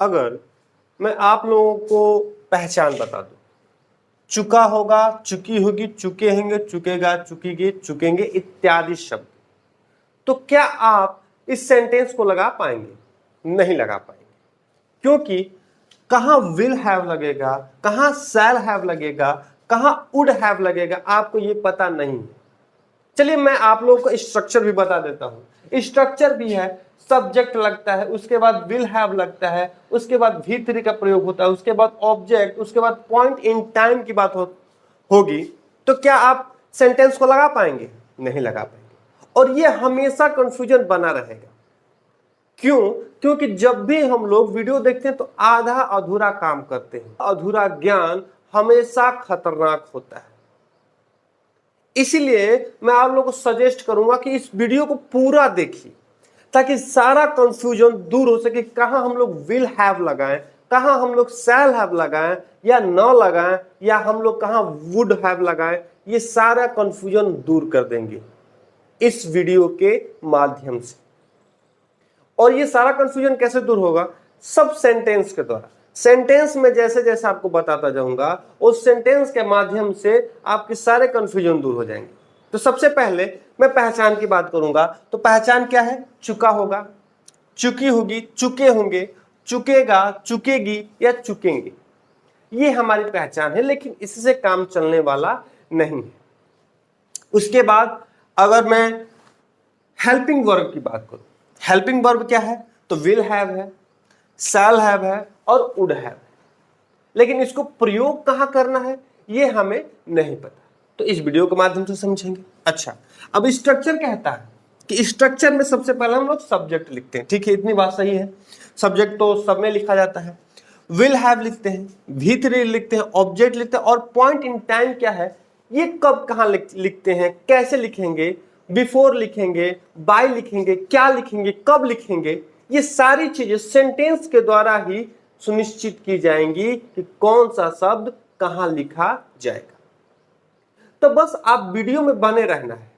अगर मैं आप लोगों को पहचान बता दूं, चुका होगा, चुकी होगी, चुके होंगे, चुकेगा, चुकीगे, चुकेंगे इत्यादि शब्द, तो क्या आप इस सेंटेंस को लगा पाएंगे? नहीं लगा पाएंगे, क्योंकि कहां विल हैव लगेगा, कहां शैल हैव लगेगा, कहां वुड हैव लगेगा, आपको ये पता नहीं है। चलिए मैं आप लोगों को स्ट्रक्चर भी बता देता हूं। स्ट्रक्चर भी है, सब्जेक्ट लगता है, उसके बाद विल हैव लगता है, उसके बाद V3 का प्रयोग होता है, उसके बाद ऑब्जेक्ट, उसके बाद पॉइंट इन टाइम की बात होगी। तो क्या आप सेंटेंस को लगा पाएंगे? नहीं लगा पाएंगे, और ये हमेशा कंफ्यूजन बना रहेगा। क्यों? क्योंकि जब भी हम लोग वीडियो देखते हैं तो आधा अधूरा काम करते हैं। अधूरा ज्ञान हमेशा खतरनाक होता है। इसीलिए मैं आप लोगों को सजेस्ट करूंगा कि इस वीडियो को पूरा देखिए, ताकि सारा कंफ्यूजन दूर हो सके। कहां हम लोग विल हैव लगाएं, कहां हम लोग शैल हैव लगाएं या न लगाएं, या हम लोग कहां वुड हैव लगाएं, ये सारा कंफ्यूजन दूर कर देंगे इस वीडियो के माध्यम से। और ये सारा कंफ्यूजन कैसे दूर होगा? सब सेंटेंस के द्वारा। सेंटेंस में जैसे जैसे आपको बताता जाऊंगा, उस सेंटेंस के माध्यम से आपके सारे कंफ्यूजन दूर हो जाएंगे। तो सबसे पहले मैं पहचान की बात करूंगा। तो पहचान क्या है? चुका होगा, चुकी होगी, चुके होंगे, चुकेगा, चुकेगी या चुकेंगे, ये हमारी पहचान है। लेकिन इससे काम चलने वाला नहीं है। उसके बाद अगर मैं हेल्पिंग वर्ब की बात करूं, हेल्पिंग वर्ब क्या है? तो विल हैव है, शैल हैव है और वुड हैव है। लेकिन इसको प्रयोग कहां करना है ये हमें नहीं पता, तो इस वीडियो के माध्यम से समझेंगे। अच्छा, अब स्ट्रक्चर कहता है कि स्ट्रक्चर में सबसे पहले हम लोग सब्जेक्ट लिखते हैं। ठीक है, इतनी बात सही है। सब्जेक्ट तो सब में लिखा जाता है। विल हैव लिखते हैं, V3 लिखते हैं, ऑब्जेक्ट लिखते हैं, और पॉइंट इन टाइम क्या है, ये कब कहां लिखते हैं, कैसे लिखेंगे, बिफोर लिखेंगे, बाय लिखेंगे, क्या लिखेंगे, कब लिखेंगे, ये सारी चीजें सेंटेंस के द्वारा ही सुनिश्चित की जाएंगी कि कौन सा शब्द कहां लिखा जाएगा। तो बस आप वीडियो में बने रहना है।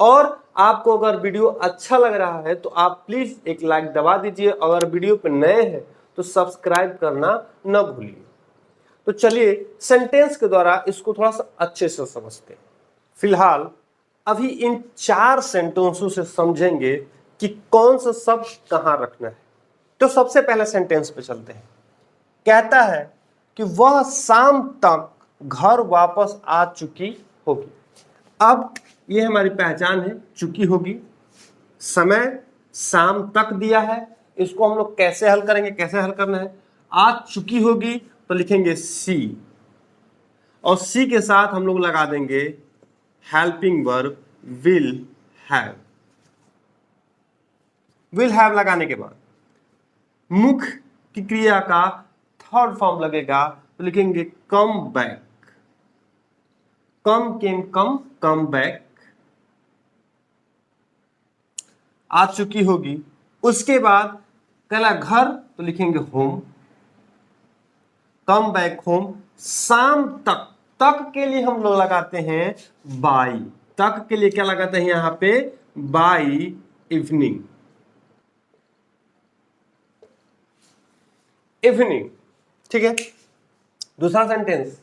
और आपको अगर वीडियो अच्छा लग रहा है तो आप प्लीज एक लाइक दबा दीजिए। अगर वीडियो पे नए हैं तो सब्सक्राइब करना न भूलिए। तो चलिए सेंटेंस के द्वारा इसको थोड़ा सा अच्छे से समझते हैं। फिलहाल अभी इन 4 सेंटेंसों से समझेंगे कि कौन सा शब्द कहां रखना है। तो सबसे पहले सेंटेंस पे चलते हैं। कहता है कि वह शाम तक घर वापस आ चुकी होगी। अब ये हमारी पहचान है, चुकी होगी, समय शाम तक दिया है। इसको हम लोग कैसे हल करेंगे, कैसे हल करना है? आ चुकी होगी तो लिखेंगे सी, और सी के साथ हम लोग लगा देंगे helping verb will have. Will have लगाने के बाद मुख्य की क्रिया का थर्ड फॉर्म लगेगा, तो लिखेंगे कम बैक। कम केम कम, कम बैक। आ चुकी होगी, उसके बाद पहला घर तो लिखेंगे होम, कम बैक होम। शाम तक, तक के लिए हम लोग लगाते हैं बाई। तक के लिए क्या लगाते हैं यहां पे? By evening. इवनिंग, ठीक है। दूसरा सेंटेंस,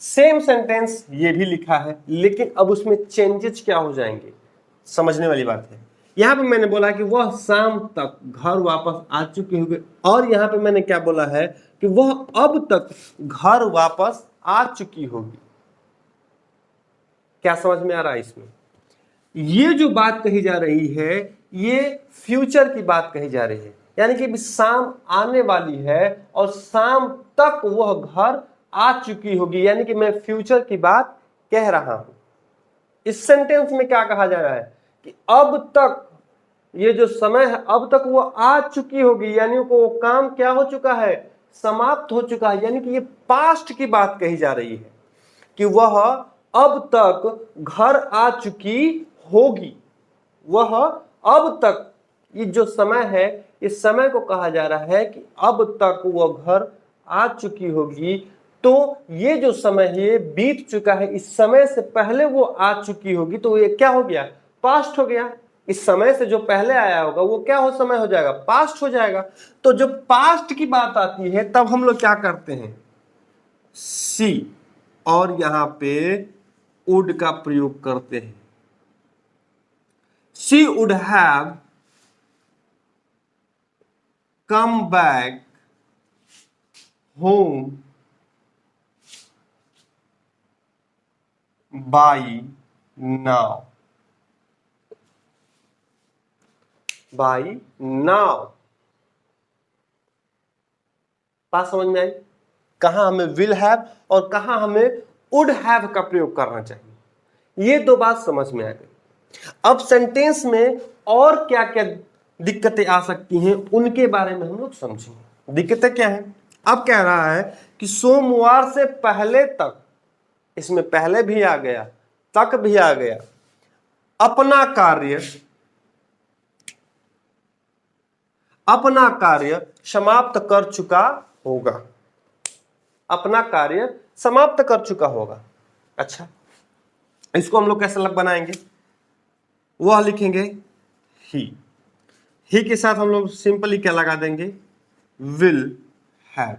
सेम सेंटेंस ये भी लिखा है, लेकिन अब उसमें चेंजेस क्या हो जाएंगे, समझने वाली बात है। यहां पे मैंने बोला कि वह शाम तक घर वापस आ चुकी होगी, और यहां पे मैंने क्या बोला है कि वह अब तक घर वापस आ चुकी होगी। क्या समझ में आ रहा है इसमें? ये जो बात कही जा रही है ये फ्यूचर की बात कही जा रही है, यानी कि शाम आने वाली है और शाम तक वह घर आ चुकी होगी, यानी कि मैं फ्यूचर की बात कह रहा हूं। इस सेंटेंस में क्या कहा जा रहा है कि अब तक, ये जो समय है, अब तक वो आ चुकी होगी, यानी वो काम क्या हो चुका है? समाप्त हो चुका है। यानी कि ये पास्ट की बात कही जा रही है कि वह अब तक घर आ चुकी होगी। वह अब तक, ये जो समय है, इस समय को कहा जा रहा है कि अब तक वह घर आ चुकी होगी। तो ये जो समय है ये बीत चुका है, इस समय से पहले वो आ चुकी होगी, तो ये क्या हो गया? पास्ट हो गया। इस समय से जो पहले आया होगा वो क्या हो समय हो जाएगा, पास्ट हो जाएगा। तो जब पास्ट की बात आती है तब हम लोग क्या करते हैं, सी और यहां पे वुड का प्रयोग करते हैं। She would have come back home by now, by now. बात समझ में आई, कहां हमें विल हैव और कहां हमें वुड हैव का प्रयोग करना चाहिए, ये दो बात समझ में आ गई। अब सेंटेंस में और क्या क्या दिक्कतें आ सकती हैं उनके बारे में हम लोग समझेंगे। दिक्कतें क्या है, अब कह रहा है कि सोमवार से पहले तक, इसमें पहले भी आ गया, तक भी आ गया, अपना कार्य समाप्त कर चुका होगा, अपना कार्य समाप्त कर चुका होगा। अच्छा, इसको हम लोग कैसे लग बनाएंगे, वह लिखेंगे ही के साथ हम लोग सिंपली क्या लगा देंगे, विल हैव,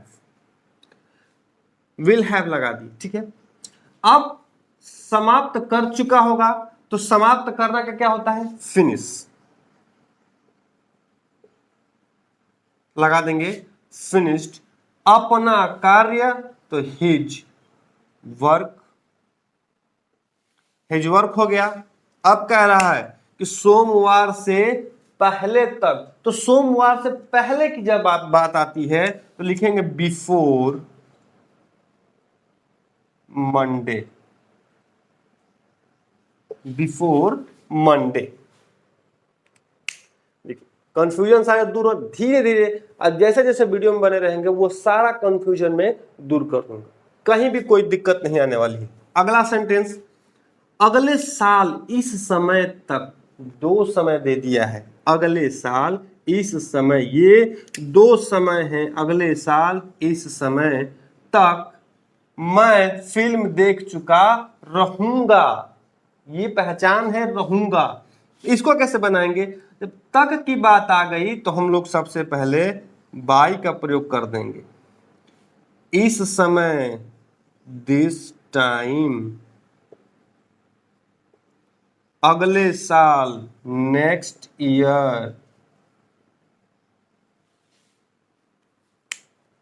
विल हैव लगा दी, ठीक है। अब समाप्त कर चुका होगा, तो समाप्त करना का क्या होता है, फिनिश, लगा देंगे फिनिश्ड। अपना कार्य तो हिज वर्क, हिज वर्क हो गया। अब कह रहा है कि सोमवार से पहले तक, तो सोमवार से पहले की जब बात आती है तो लिखेंगे before Monday, before Monday. Confusion शायद दूर हो, धीरे धीरे अब जैसे जैसे वीडियो में बने रहेंगे वो सारा कंफ्यूजन में दूर कर दूंगा, कहीं भी कोई दिक्कत नहीं आने वाली है। अगला सेंटेंस, अगले साल इस समय तक, दो समय दे दिया है, अगले साल इस समय, ये दो समय हैं, अगले साल इस समय तक मैं फिल्म देख चुका रहूंगा, ये पहचान है रहूंगा। इसको कैसे बनाएंगे, जब तक की बात आ गई तो हम लोग सबसे पहले बाई का प्रयोग कर देंगे, इस समय, दिस टाइम, अगले साल, नेक्स्ट ईयर।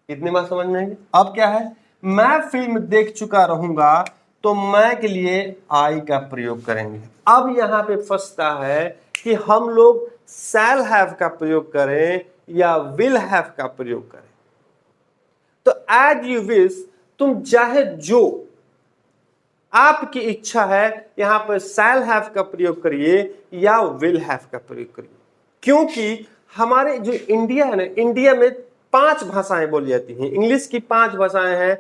इतनी बात समझ में आएगी। अब क्या है, मैं फिल्म देख चुका रहूंगा, तो मैं के लिए आई का प्रयोग करेंगे। अब यहां पे फंसता है कि हम लोग शैल हैव का प्रयोग करें या विल हैव का प्रयोग करें। तो एज यू विश, तुम चाहे जो, आपकी इच्छा है, यहां पर शैल हैव का प्रयोग करिए या विल हैव का प्रयोग करिए। क्योंकि हमारे जो इंडिया है ना, इंडिया में 5 भाषाएं बोली जाती हैं। इंग्लिश की 5 भाषाएं हैं,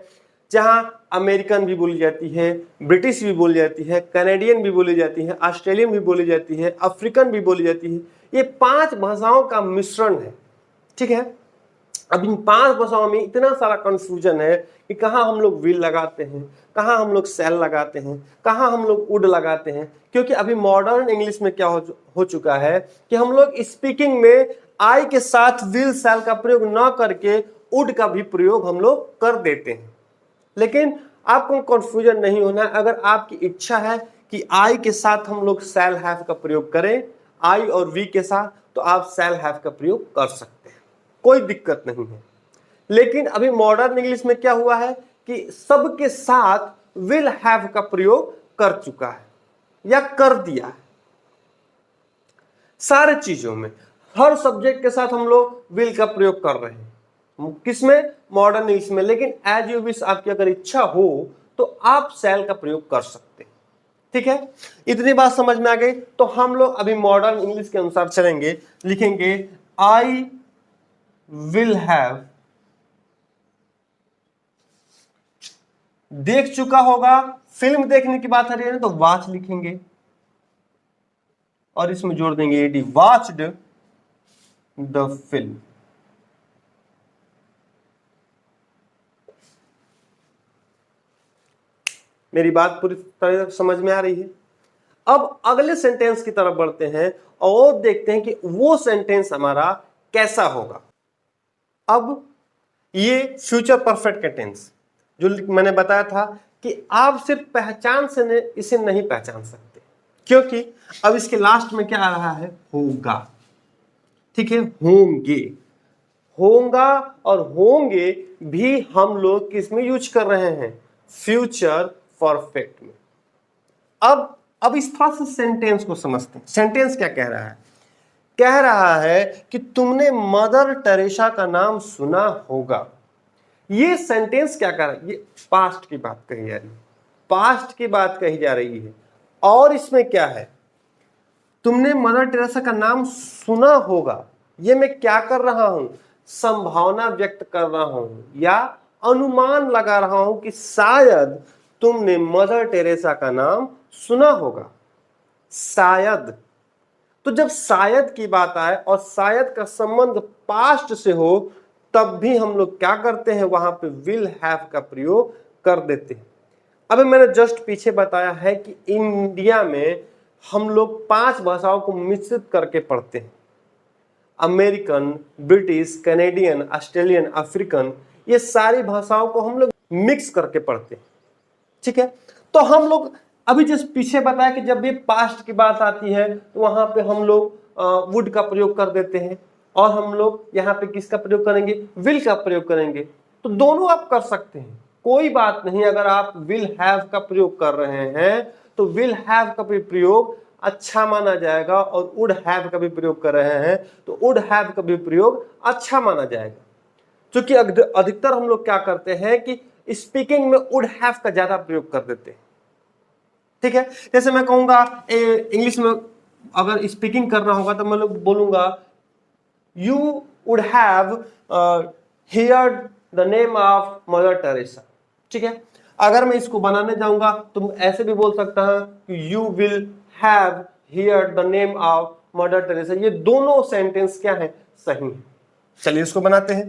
जहां अमेरिकन भी बोली जाती है, ब्रिटिश भी बोली जाती है, कनेडियन भी बोली जाती है, ऑस्ट्रेलियन भी बोली जाती है, अफ्रीकन भी बोली जाती है। ये 5 भाषाओं का मिश्रण है, ठीक है। अब इन 5 भाषाओं में इतना सारा कंफ्यूजन है कि कहाँ हम लोग विल लगाते हैं, कहाँ हम लोग सेल लगाते हैं, कहाँ हम लोग वुड लगाते हैं। क्योंकि अभी मॉडर्न इंग्लिश में क्या हो चुका है कि हम लोग स्पीकिंग में आई के साथ विल सेल का प्रयोग न करके वुड का भी प्रयोग हम लोग कर देते हैं। लेकिन आपको कंफ्यूजन नहीं होना है। अगर आपकी इच्छा है कि आई के साथ हम लोग सेल हैव का प्रयोग करें, आई और वी के साथ, तो आप सेल हैव का प्रयोग कर सकते हैं, कोई दिक्कत नहीं है। लेकिन अभी मॉडर्न इंग्लिश में क्या हुआ है कि सबके साथ विल हैव का प्रयोग कर चुका है या कर दिया है। सारे चीजों में, हर सब्जेक्ट के साथ हम लोग विल का प्रयोग कर रहे हैं, किसमें, मॉडर्न इंग्लिश में। लेकिन एज यू विश, आपकी अगर इच्छा हो तो आप सेल का प्रयोग कर सकते हैं, ठीक है। इतनी बात समझ में आ गई। तो हम लोग अभी मॉडर्न इंग्लिश के अनुसार चलेंगे, लिखेंगे आई विल हैव, देख चुका होगा, फिल्म देखने की बात आ रही है तो वॉच लिखेंगे और इसमें जोड़ देंगे एडी, वॉच्ड द फिल्म। मेरी बात पूरी तरह समझ में आ रही है। अब अगले सेंटेंस की तरफ बढ़ते हैं और देखते हैं कि वो सेंटेंस हमारा कैसा होगा। अब ये फ्यूचर परफेक्ट का टेंस जो मैंने बताया था कि आप सिर्फ पहचान से इसे नहीं पहचान सकते, क्योंकि अब इसके लास्ट में क्या आ रहा है, होगा। ठीक है, होंगे, होगा और होंगे भी हम लोग किस में यूज कर रहे हैं, फ्यूचर परफेक्ट में। अब इस थोड़ा सा सेंटेंस को समझते हैं। सेंटेंस क्या कह रहा है, कह रहा है कि तुमने मदर टेरेसा का नाम सुना होगा। ये सेंटेंस क्या कर रहा है, ये पास्ट की बात कही जा रही है, पास्ट की बात कही जा रही है। और इसमें क्या है, तुमने मदर टेरेसा का नाम सुना होगा, ये मैं क्या कर रहा हूं, संभावना व्यक्त कर रहा हूं या अनुमान लगा रहा हूं कि शायद तुमने मदर टेरेसा का नाम सुना होगा। शायद, तो जब शायद की बात आए और शायद का संबंध पास्ट से हो, तब भी हम लोग क्या करते हैं, वहां पे विल हैव का प्रयोग कर देते हैं। अभी मैंने जस्ट पीछे बताया है कि इंडिया में हम लोग 5 भाषाओं को मिश्रित करके पढ़ते हैं, American, British, Canadian, Australian, African, ये सारी भाषाओं को हम लोग मिक्स करके पढ़ते हैं। ठीक है, तो हम लोग अभी जिस पीछे बताया कि जब भी पास्ट की बात आती है तो वहां पे हम लोग वुड का प्रयोग कर देते हैं, और हम लोग यहाँ पे किसका प्रयोग करेंगे, विल का प्रयोग करेंगे। तो दोनों आप कर सकते हैं, कोई बात नहीं। अगर आप विल हैव का प्रयोग कर रहे हैं तो विल हैव का भी प्रयोग अच्छा माना जाएगा, और वुड हैव का भी प्रयोग कर रहे हैं तो वुड हैव का भी प्रयोग अच्छा माना जाएगा। क्योंकि अधिकतर हम लोग क्या करते हैं कि स्पीकिंग में वुड हैव का ज्यादा प्रयोग कर देते हैं। ठीक है, जैसे मैं कहूंगा इंग्लिश में अगर स्पीकिंग करना होगा तो मैं लोग बोलूंगा you would have heard the name of mother Teresa. ठीक है, अगर मैं इसको बनाने जाऊंगा तो ऐसे भी बोल सकता हूं कि you will have heard the name of mother Teresa. ये दोनों सेंटेंस क्या है, सही है। चलिए इसको बनाते हैं।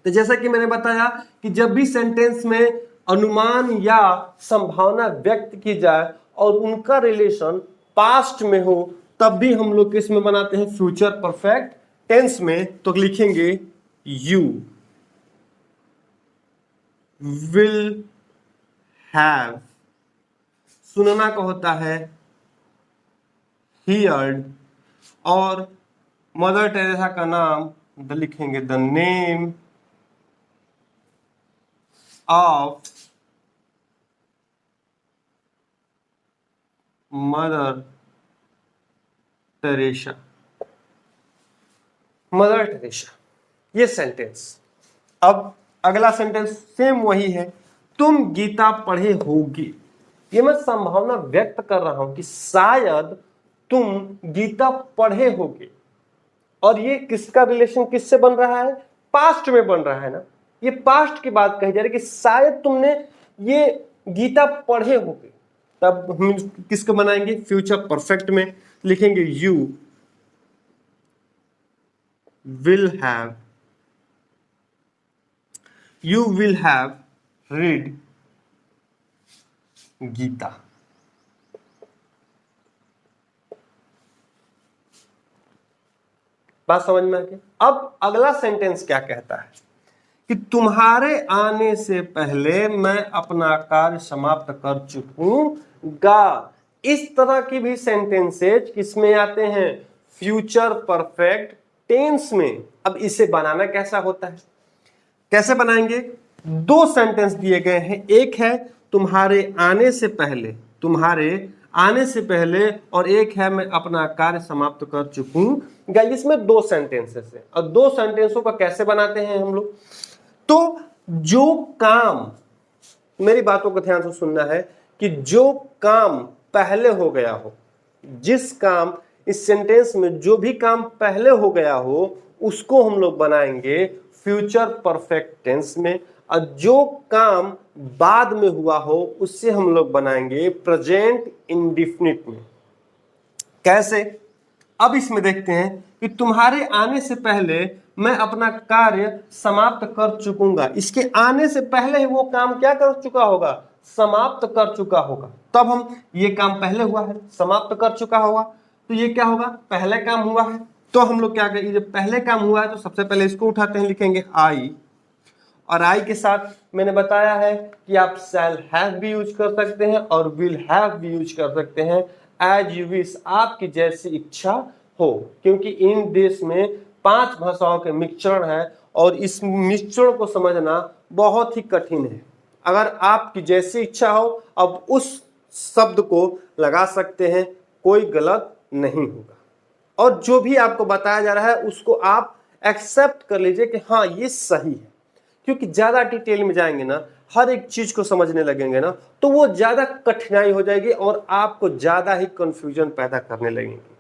तो जैसा कि मैंने बताया कि जब भी सेंटेंस में अनुमान या संभावना व्यक्त की जाए और उनका रिलेशन पास्ट में हो, तब भी हम लोग किस में बनाते हैं, फ्यूचर परफेक्ट टेंस में। तो लिखेंगे यू विल हैव, सुनना का होता है हियर्ड, और मदर टेरेसा का नाम लिखेंगे the name of mother Teresa. Mother Teresa, ये सेंटेंस। अब अगला सेंटेंस सेम वही है, तुम गीता पढ़े होगी। ये मैं संभावना व्यक्त कर रहा हूं कि शायद तुम गीता पढ़े होगे, और ये किसका रिलेशन किससे बन रहा है, पास्ट में बन रहा है ना। ये पास्ट की बात कही जा रही है कि शायद तुमने ये गीता पढ़े होगे। तब हम किसको बनाएंगे, फ्यूचर परफेक्ट में लिखेंगे you will have, you will have read Gita. बात समझ में आ गई। अब अगला सेंटेंस क्या कहता है कि तुम्हारे आने से पहले मैं अपना कार्य समाप्त कर चुकूंगा। इस तरह की भी सेंटेंसेज किसमें आते हैं, फ्यूचर परफेक्ट टेंस में। अब इसे बनाना कैसा होता है, कैसे बनाएंगे, 2 सेंटेंस दिए गए हैं। एक है तुम्हारे आने से पहले, तुम्हारे आने से पहले, और एक है मैं अपना कार्य समाप्त कर चुकूंगा। इसमें 2 सेंटेंसेस हैं, और 2 सेंटेंसों का कैसे बनाते हैं हम लोग। तो जो काम, मेरी बातों को ध्यान से सुनना है कि जो काम पहले हो गया हो, जिस काम इस सेंटेंस में जो भी काम पहले हो गया हो, उसको हम लोग बनाएंगे फ्यूचर परफेक्ट टेंस में, और जो काम बाद में हुआ हो उससे हम लोग बनाएंगे प्रेजेंट इंडेफिनिट में। कैसे, अब इसमें देखते हैं कि तुम्हारे आने से पहले मैं अपना कार्य समाप्त कर चुकूंगा। इसके आने से पहले ही वो काम क्या कर चुका होगा, समाप्त कर चुका होगा, तब हम ये काम पहले हुआ है, समाप्त कर चुका होगा, तो ये क्या होगा, पहले काम हुआ है। तो हम लोग क्या करेंगे, जब पहले काम हुआ है तो सबसे पहले इसको उठाते हैं, लिखेंगे आई, और आई के साथ मैंने बताया है कि आप शैल हैव भी यूज कर सकते हैं और विल हैव भी यूज कर सकते हैं, एज यू विश, आपकी जैसी इच्छा हो, क्योंकि इन देश में 5 भाषाओं के मिश्रण है और इस मिश्रण को समझना बहुत ही कठिन है। अगर आपकी जैसी इच्छा हो, अब उस शब्द को लगा सकते हैं, कोई गलत नहीं होगा, और जो भी आपको बताया जा रहा है उसको आप एक्सेप्ट कर लीजिए कि हाँ ये सही है, क्योंकि ज्यादा डिटेल में जाएंगे ना, हर एक चीज को समझने लगेंगे ना, तो वो ज्यादा कठिनाई हो जाएगी और आपको ज्यादा ही कंफ्यूजन पैदा करने लगेंगे।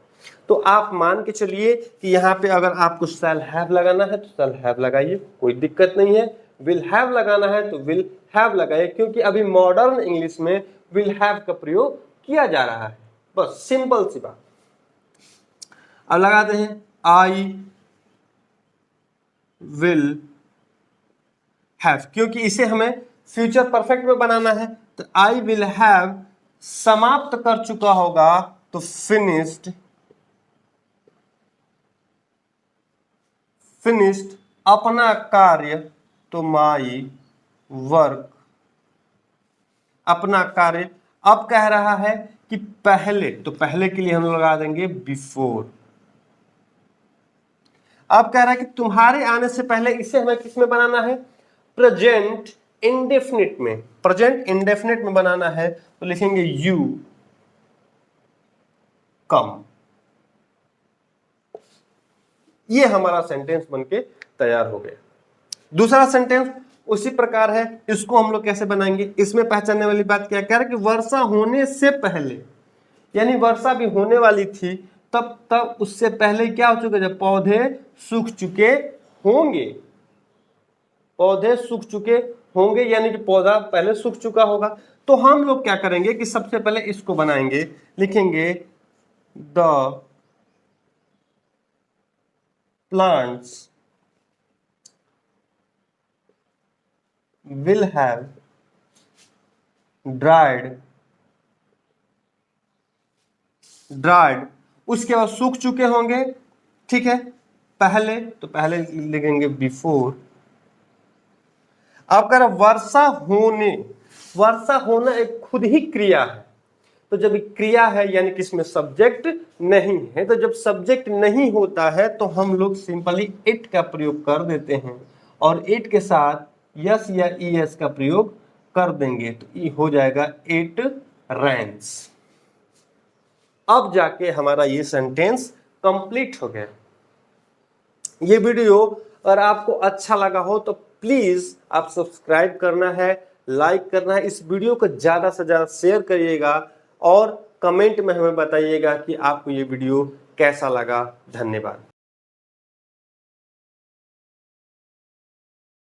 तो आप मान के चलिए कि यहाँ पे अगर आपको शैल हैव लगाना है तो शैल हैव लगाइए, कोई दिक्कत नहीं है। विल हैव लगाना है तो विल हैव लगाइए, क्योंकि अभी मॉडर्न इंग्लिश में विल हैव का प्रयोग किया जा रहा है, बस सिंपल सी बात। अब लगाते हैं आई विल हैव, क्योंकि इसे हमें फ्यूचर परफेक्ट में बनाना है, तो आई विल हैव समाप्त कर चुका होगा तो फिनिश्ड, फिनिश्ड अपना कार्य तो माई वर्क, अपना कार्य। अब कह रहा है कि पहले, तो पहले के लिए हम लगा देंगे बिफोर। अब कह रहा है कि तुम्हारे आने से पहले, इसे हमें किस में बनाना है, प्रेजेंट इंडेफिनिट में, प्रेजेंट इंडेफिनिट में बनाना है, तो लिखेंगे यू कम। ये हमारा सेंटेंस बनके तैयार हो गया। दूसरा सेंटेंस उसी प्रकार है, इसको हम लोग कैसे बनाएंगे, इसमें पहचानने वाली बात क्या कह रहा है कि वर्षा होने से पहले, यानी वर्षा भी होने वाली थी, तब उससे पहले क्या हो चुका, जब पौधे सूख चुके होंगे, पौधे सूख चुके होंगे, यानी कि पौधा पहले सूख चुका होगा। तो हम लोग क्या करेंगे कि सबसे पहले इसको बनाएंगे, लिखेंगे the plants will have dried, उसके बाद सूख चुके होंगे, ठीक है, पहले, तो पहले लिखेंगे बिफोर। अब कह वर्षा होने, वर्षा होना एक खुद ही क्रिया है, तो जब क्रिया है यानी कि इसमें सब्जेक्ट नहीं है, तो जब सब्जेक्ट नहीं होता है तो हम लोग सिंपली इट का प्रयोग कर देते हैं और इट के साथ यस या ईएस का प्रयोग कर देंगे, तो ये हो जाएगा इट रेन्स। अब जाके हमारा ये सेंटेंस कंप्लीट हो गया। ये वीडियो अगर आपको अच्छा लगा हो तो प्लीज आप सब्सक्राइब करना है, लाइक करना है, इस वीडियो को ज्यादा से ज्यादा शेयर करिएगा और कमेंट में हमें बताइएगा कि आपको ये वीडियो कैसा लगा। धन्यवाद।